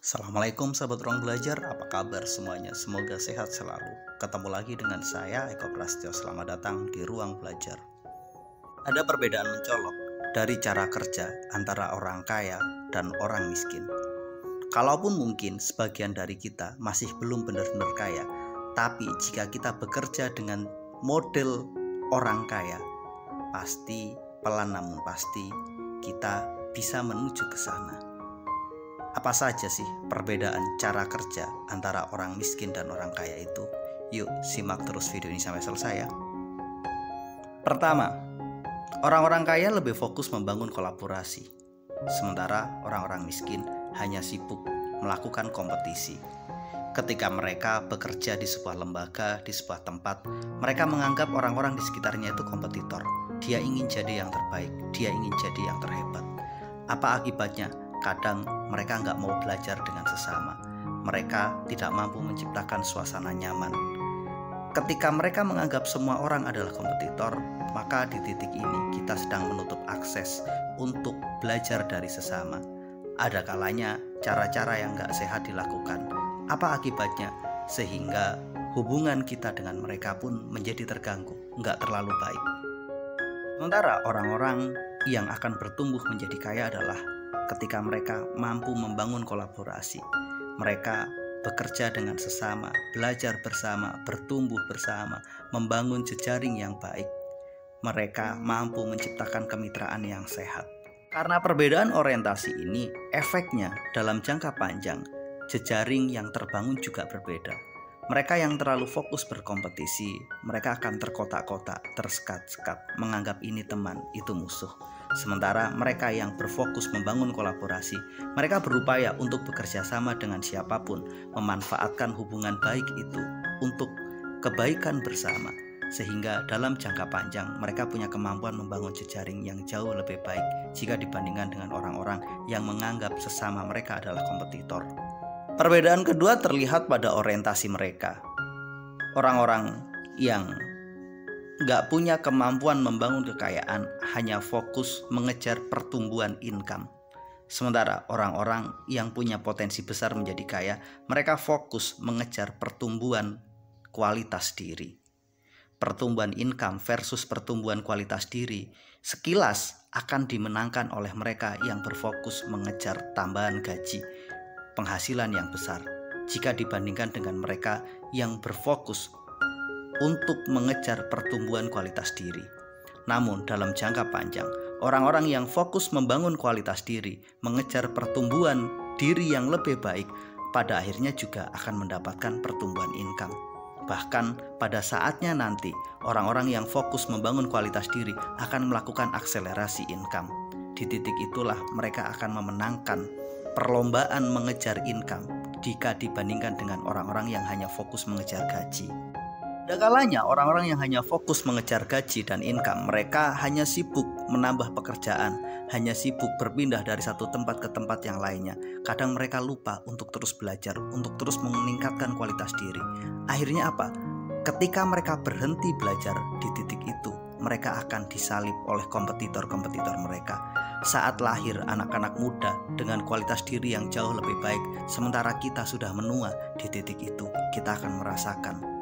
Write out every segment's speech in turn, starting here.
Assalamualaikum sahabat ruang belajar, apa kabar semuanya? Semoga sehat selalu. Ketemu lagi dengan saya Eko Prastyo, selamat datang di ruang belajar. Ada perbedaan mencolok dari cara kerja antara orang kaya dan orang miskin. Kalaupun mungkin sebagian dari kita masih belum benar-benar kaya, tapi jika kita bekerja dengan model orang kaya, pasti pelan namun pasti kita bisa menuju ke sana. Apa saja sih perbedaan cara kerja antara orang miskin dan orang kaya itu? Yuk simak terus video ini sampai selesai ya. Pertama, orang-orang kaya lebih fokus membangun kolaborasi, sementara orang-orang miskin hanya sibuk melakukan kompetisi. Ketika mereka bekerja di sebuah lembaga, di sebuah tempat, mereka menganggap orang-orang di sekitarnya itu kompetitor. Dia ingin jadi yang terbaik, dia ingin jadi yang terhebat. Apa akibatnya? Kadang mereka nggak mau belajar dengan sesama. Mereka tidak mampu menciptakan suasana nyaman. Ketika mereka menganggap semua orang adalah kompetitor, maka di titik ini kita sedang menutup akses untuk belajar dari sesama. Ada kalanya cara-cara yang nggak sehat dilakukan. Apa akibatnya? Sehingga hubungan kita dengan mereka pun menjadi terganggu, nggak terlalu baik. Sementara orang-orang yang akan bertumbuh menjadi kaya adalah ketika mereka mampu membangun kolaborasi. Mereka bekerja dengan sesama, belajar bersama, bertumbuh bersama, membangun jejaring yang baik. Mereka mampu menciptakan kemitraan yang sehat. Karena perbedaan orientasi ini, efeknya dalam jangka panjang, jejaring yang terbangun juga berbeda. Mereka yang terlalu fokus berkompetisi, mereka akan terkotak-kotak, tersekat-sekat, menganggap ini teman, itu musuh. Sementara mereka yang berfokus membangun kolaborasi, mereka berupaya untuk bekerja sama dengan siapapun, memanfaatkan hubungan baik itu untuk kebaikan bersama. Sehingga dalam jangka panjang mereka punya kemampuan membangun jejaring yang jauh lebih baik jika dibandingkan dengan orang-orang yang menganggap sesama mereka adalah kompetitor. Perbedaan kedua terlihat pada orientasi mereka. Orang-orang yang nggak punya kemampuan membangun kekayaan hanya fokus mengejar pertumbuhan income. Sementara orang-orang yang punya potensi besar menjadi kaya, mereka fokus mengejar pertumbuhan kualitas diri. Pertumbuhan income versus pertumbuhan kualitas diri sekilas akan dimenangkan oleh mereka yang berfokus mengejar tambahan gaji, penghasilan yang besar, jika dibandingkan dengan mereka yang berfokus untuk mengejar pertumbuhan kualitas diri. Namun dalam jangka panjang, orang-orang yang fokus membangun kualitas diri, mengejar pertumbuhan diri yang lebih baik, pada akhirnya juga akan mendapatkan pertumbuhan income. Bahkan pada saatnya nanti, orang-orang yang fokus membangun kualitas diri akan melakukan akselerasi income. Di titik itulah mereka akan memenangkan perlombaan mengejar income jika dibandingkan dengan orang-orang yang hanya fokus mengejar gaji. Ada kalanya orang-orang yang hanya fokus mengejar gaji dan income, mereka hanya sibuk menambah pekerjaan, hanya sibuk berpindah dari satu tempat ke tempat yang lainnya. Kadang mereka lupa untuk terus belajar, untuk terus meningkatkan kualitas diri. Akhirnya apa? Ketika mereka berhenti belajar di titik itu, mereka akan disalib oleh kompetitor-kompetitor mereka. Saat lahir anak-anak muda dengan kualitas diri yang jauh lebih baik, sementara kita sudah menua, di titik itu kita akan merasakan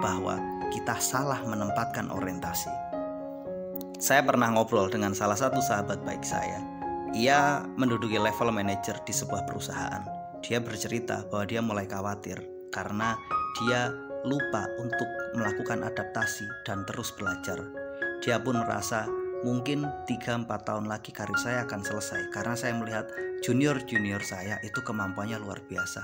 bahwa kita salah menempatkan orientasi. Saya pernah ngobrol dengan salah satu sahabat baik saya. Ia menduduki level manajer di sebuah perusahaan. Dia bercerita bahwa dia mulai khawatir karena dia lupa untuk melakukan adaptasi dan terus belajar. Dia pun merasa mungkin 3-4 tahun lagi karir saya akan selesai karena saya melihat junior-junior saya itu kemampuannya luar biasa.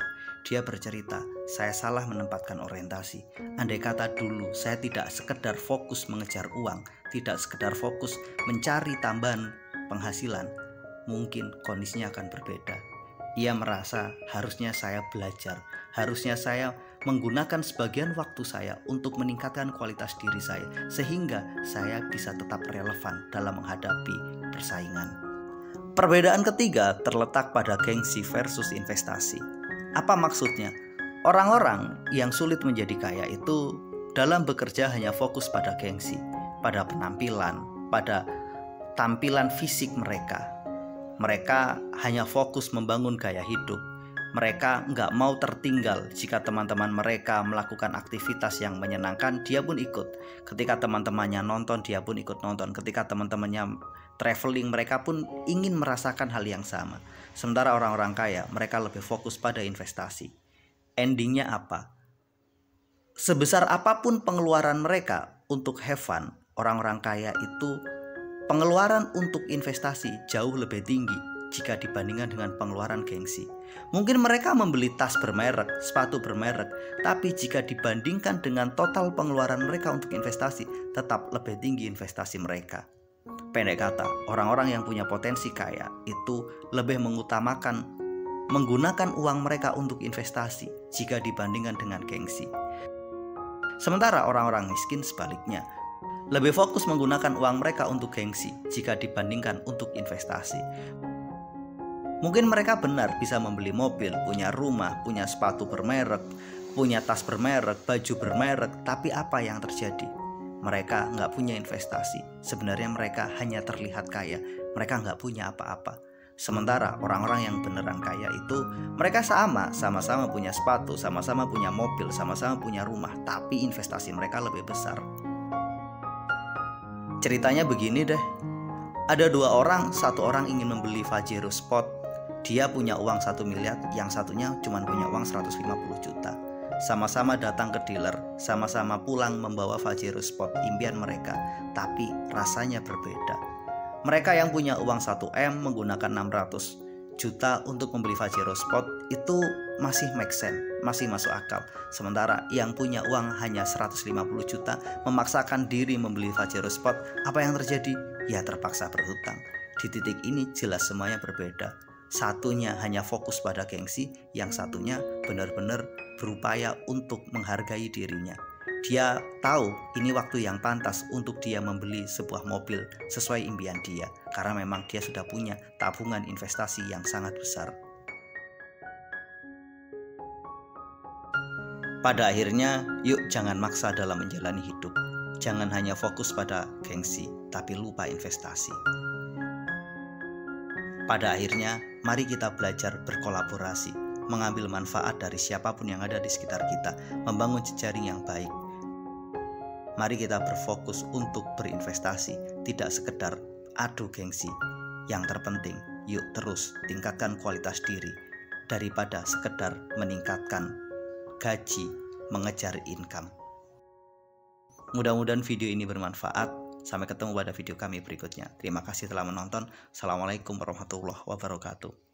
Dia bercerita, saya salah menempatkan orientasi. Andai kata dulu saya tidak sekedar fokus mengejar uang, tidak sekedar fokus mencari tambahan penghasilan, mungkin kondisinya akan berbeda. Ia merasa harusnya saya belajar, harusnya saya menggunakan sebagian waktu saya untuk meningkatkan kualitas diri saya, sehingga saya bisa tetap relevan dalam menghadapi persaingan. Perbedaan ketiga terletak pada gengsi versus investasi. Apa maksudnya? Orang-orang yang sulit menjadi kaya itu dalam bekerja hanya fokus pada gengsi, pada penampilan, pada tampilan fisik mereka. Mereka hanya fokus membangun gaya hidup. Mereka nggak mau tertinggal. Jika teman-teman mereka melakukan aktivitas yang menyenangkan, dia pun ikut. Ketika teman-temannya nonton, dia pun ikut nonton. Ketika teman-temannya traveling, mereka pun ingin merasakan hal yang sama. Sementara orang-orang kaya, mereka lebih fokus pada investasi. Endingnya apa? Sebesar apapun pengeluaran mereka untuk have fun, orang-orang kaya itu pengeluaran untuk investasi jauh lebih tinggi jika dibandingkan dengan pengeluaran gengsi. Mungkin mereka membeli tas bermerek, sepatu bermerek, tapi jika dibandingkan dengan total pengeluaran mereka untuk investasi, tetap lebih tinggi investasi mereka. Pendek kata, orang-orang yang punya potensi kaya itu lebih mengutamakan menggunakan uang mereka untuk investasi jika dibandingkan dengan gengsi. Sementara orang-orang miskin sebaliknya, lebih fokus menggunakan uang mereka untuk gengsi jika dibandingkan untuk investasi. Mungkin mereka benar bisa membeli mobil, punya rumah, punya sepatu bermerek, punya tas bermerek, baju bermerek, tapi apa yang terjadi? Mereka nggak punya investasi. Sebenarnya mereka hanya terlihat kaya, mereka nggak punya apa-apa. Sementara orang-orang yang beneran kaya itu, mereka sama-sama punya sepatu, sama-sama punya mobil, sama-sama punya rumah, tapi investasi mereka lebih besar. Ceritanya begini deh, ada dua orang, satu orang ingin membeli Pajero Sport. Dia punya uang 1 miliar, yang satunya cuma punya uang 150 juta. Sama-sama datang ke dealer, sama-sama pulang membawa Pajero Sport impian mereka, tapi rasanya berbeda. Mereka yang punya uang 1M menggunakan 600 juta untuk membeli Pajero Sport itu masih make sense, masih masuk akal. Sementara yang punya uang hanya 150 juta memaksakan diri membeli Pajero Sport, apa yang terjadi? Ya terpaksa berhutang. Di titik ini jelas semuanya berbeda. Satunya hanya fokus pada gengsi, yang satunya benar-benar berupaya untuk menghargai dirinya. Dia tahu ini waktu yang pantas untuk dia membeli sebuah mobil sesuai impian dia, karena memang dia sudah punya tabungan investasi yang sangat besar. Pada akhirnya, yuk jangan maksa dalam menjalani hidup. Jangan hanya fokus pada gengsi, tapi lupa investasi. Pada akhirnya, mari kita belajar berkolaborasi, mengambil manfaat dari siapapun yang ada di sekitar kita, membangun jejaring yang baik. Mari kita berfokus untuk berinvestasi, tidak sekedar adu gengsi. Yang terpenting, yuk terus tingkatkan kualitas diri, daripada sekedar meningkatkan gaji, mengejar income. Mudah-mudahan video ini bermanfaat. Sampai ketemu pada video kami berikutnya. Terima kasih telah menonton. Assalamualaikum warahmatullahi wabarakatuh.